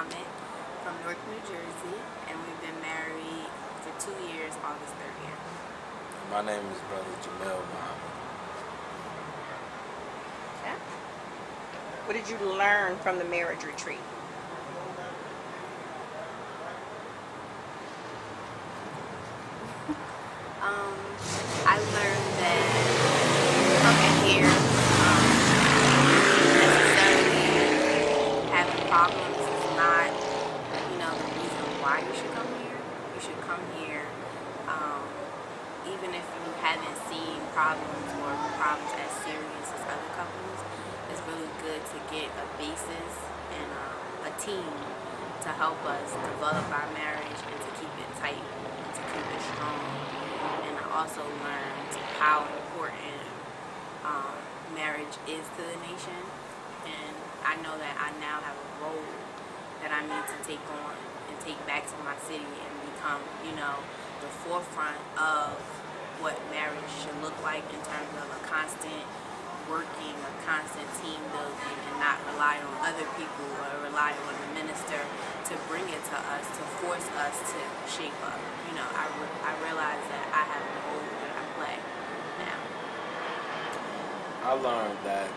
Muhammad from Newark, New Jersey, and we've been married for 2 years, August 30th. My name is Brother Jamel Muhammad. Okay. What did you learn from the marriage retreat? I learned that coming here, necessarily having problems is not, the reason why you should come here. You should come here, even if you haven't seen problems or problems as serious as other couples. It's really good to get a basis and a team to help us develop our marriage and to keep it tight and to keep it strong. And I also learned how important marriage is to the nation. And I know that I now have a role that I need to take on and take back to my city and become, the forefront of what marriage should look like in terms of a constant working, a constant team building, and not rely on other people or rely on the minister to bring it to us, to force us to shape up. I realize that I have a role that I play now. I learned that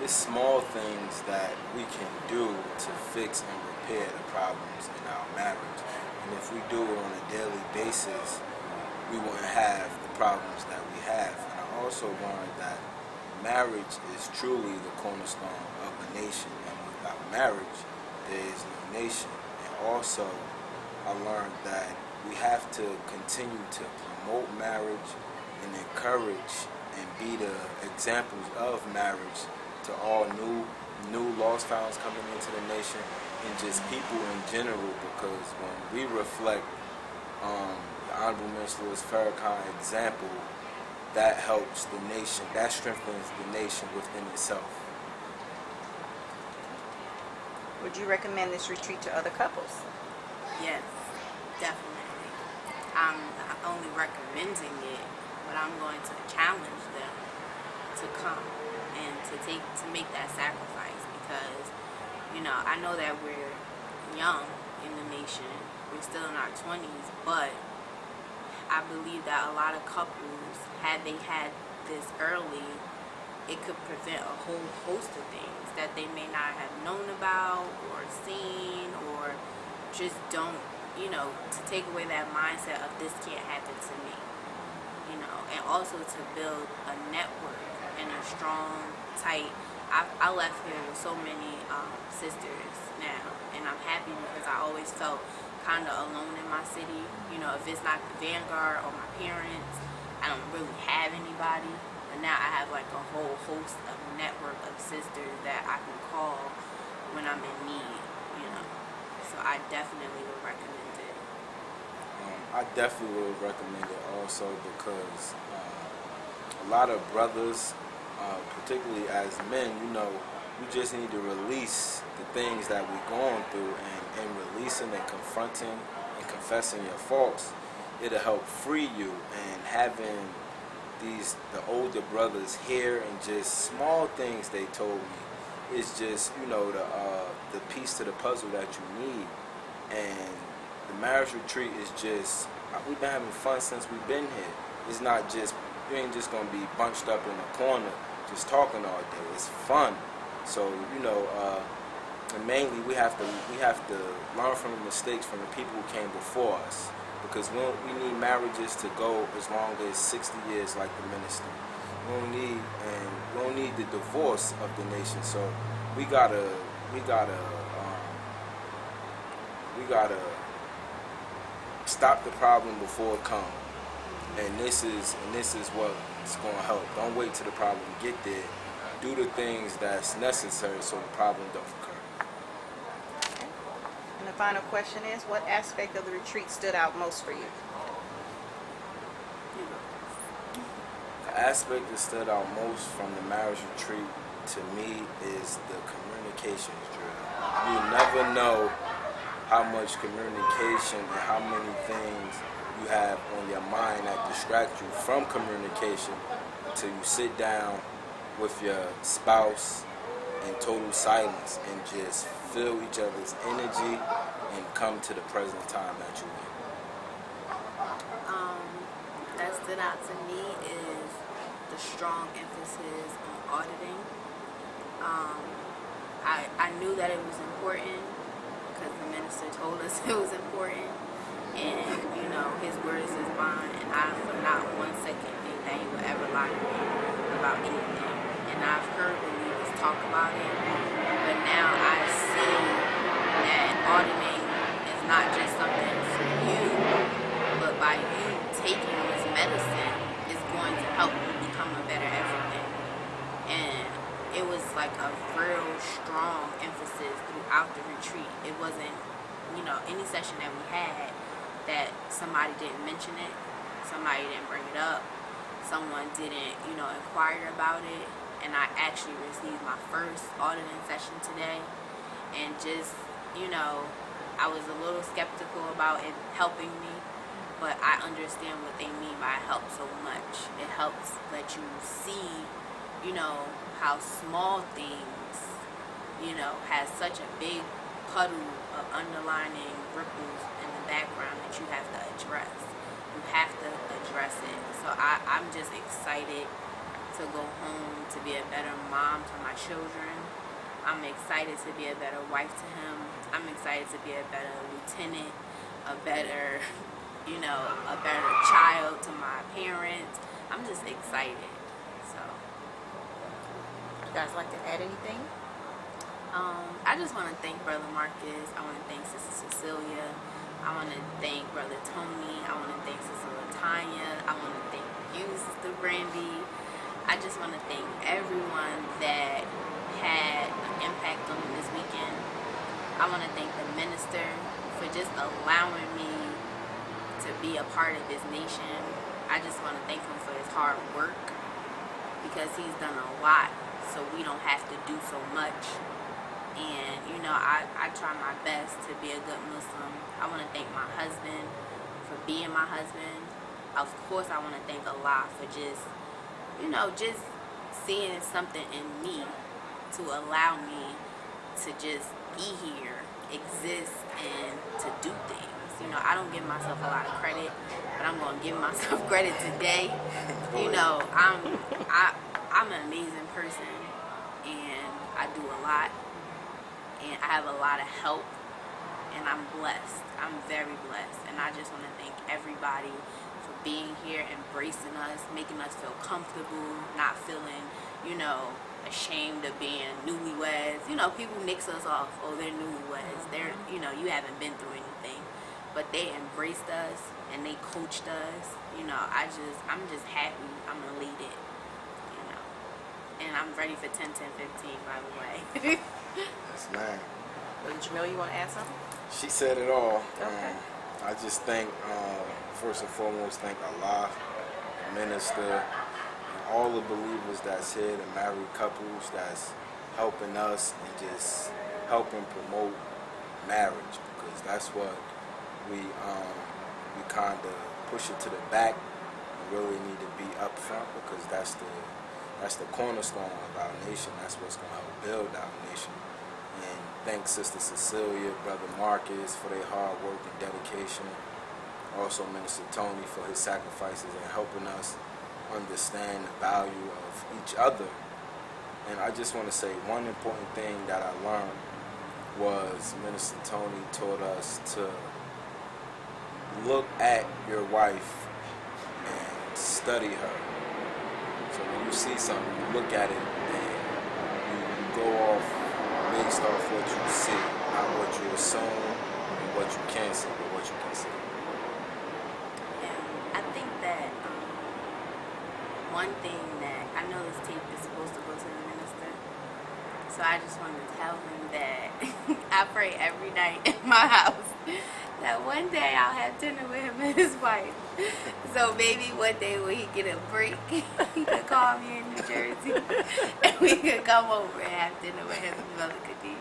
it's small things that we can do to fix and repair the problems in our marriage. And if we do it on a daily basis, we wouldn't have the problems that we have. And I also learned that marriage is truly the cornerstone of a nation. And without marriage, there is no nation. And also, I learned that we have to continue to promote marriage and encourage and be the examples of marriage to all new lost founds coming into the nation and just people in general, because when we reflect the Honorable Minister Louis Farrakhan example, that helps the nation, that strengthens the nation within itself. Would you recommend this retreat to other couples? Yes, definitely. I'm not only recommending it, but I'm going to challenge them to come and to make that sacrifice, because I know that we're young in the nation, we're still in our 20s, but I believe that a lot of couples, had they had this early, it could prevent a whole host of things that they may not have known about or seen, or just don't, to take away that mindset of this can't happen to me, and also to build a network and a strong, tight. I left here with so many sisters now, and I'm happy because I always felt kind of alone in my city. If it's not the Vanguard or my parents, I don't really have anybody. But now I have like a whole host of network of sisters that I can call when I'm in need, So I definitely would recommend it. I definitely would recommend it also because a lot of brothers, particularly as men, you just need to release the things that we're going through, and releasing and confronting and confessing your faults, it'll help free you. And having the older brothers here and just small things they told me is just, the piece to the puzzle that you need. And the marriage retreat is just, we've been having fun since we've been here. It's not just, you ain't just gonna be bunched up in a corner just talking all day. It's fun. So, and mainly we have to learn from the mistakes from the people who came before us, because we need marriages to go as long as 60 years, like the minister. We don't need the divorce of the nation. So we gotta stop the problem before it comes. And this is what's gonna help. Don't wait till the problem get there. Do the things that's necessary so the problem don't occur. Okay. And the final question is, what aspect of the retreat stood out most for you? The aspect that stood out most from the marriage retreat to me is the communications drill. You never know how much communication and how many things you have on your mind that distract you from communication until you sit down with your spouse in total silence and just feel each other's energy and come to the present time that you're in? That stood out to me is the strong emphasis on auditing. I knew that it was important because the minister told us it was important, and his word is his bond, and I for not 1 second think that he would ever lie to me about anything. And I've heard believers talk about it, but now I see that auditing is not just something for you, but by you taking this medicine is going to help you become a better everything. And it was like a real strong emphasis throughout the retreat. It wasn't, any session that we had that somebody didn't mention it, somebody didn't bring it up, someone didn't, inquire about it. And I actually received my first auditing session today, and just, I was a little skeptical about it helping me, but I understand what they mean by help so much. It helps let you see, how small things, has such a big puddle of underlining ripples in the background that you have to address. You have to address it. So I'm just excited to go home, to be a better mom to my children. I'm excited to be a better wife to him. I'm excited to be a better lieutenant, a better child to my parents. I'm just excited. So, You guys like to add anything? I just want to thank Brother Marcus. I want to thank Sister Cecilia. I want to thank Brother Tony. I want to thank Sister Latanya. I want to thank you, Sister Brandy. I just want to thank everyone that had an impact on me this weekend. I want to thank the minister for just allowing me to be a part of his nation. I just want to thank him for his hard work, because he's done a lot so we don't have to do so much. And I try my best to be a good Muslim. I want to thank my husband for being my husband. Of course, I want to thank Allah for just seeing something in me to allow me to just be here, exist, and to do things. I don't give myself a lot of credit, but I'm gonna give myself credit today. I'm an amazing person, and I do a lot, and I have a lot of help, and I'm blessed. I'm very blessed, and I just want to thank everybody for being here, embracing us, making us feel comfortable, not feeling, ashamed of being newlyweds. People nix us off. Oh, they're newlyweds. They're, you haven't been through anything. But they embraced us and they coached us. I'm just happy. I'm elated. And I'm ready for 10, 10, 15, by the way. Yes, ma'am. Brother Jamil, you want to add something? She said it all. Okay. I just thank, first and foremost, thank Allah, the minister, and all the believers that's here, the married couples that's helping us and just helping promote marriage, because that's what we kind of push it to the back. We really need to be up front, because that's the cornerstone of our nation. That's what's going to help build our nation. And thank Sister Cecilia, Brother Marcus for their hard work and dedication. Also Minister Tony for his sacrifices and helping us understand the value of each other. And I just want to say one important thing that I learned was Minister Tony taught us to look at your wife and study her. So when you see something, you look at it and you go off based off what you see, not what you assume and what you can't see, but what you can see. And I think that one thing that I know this tape is supposed to go to the minister, so I just want to tell him that I pray every night in my house that one day I'll have dinner with him and his wife. So maybe one day when he get a break, he could call me in New Jersey and we could come over and have dinner with him and Mother Khadijah.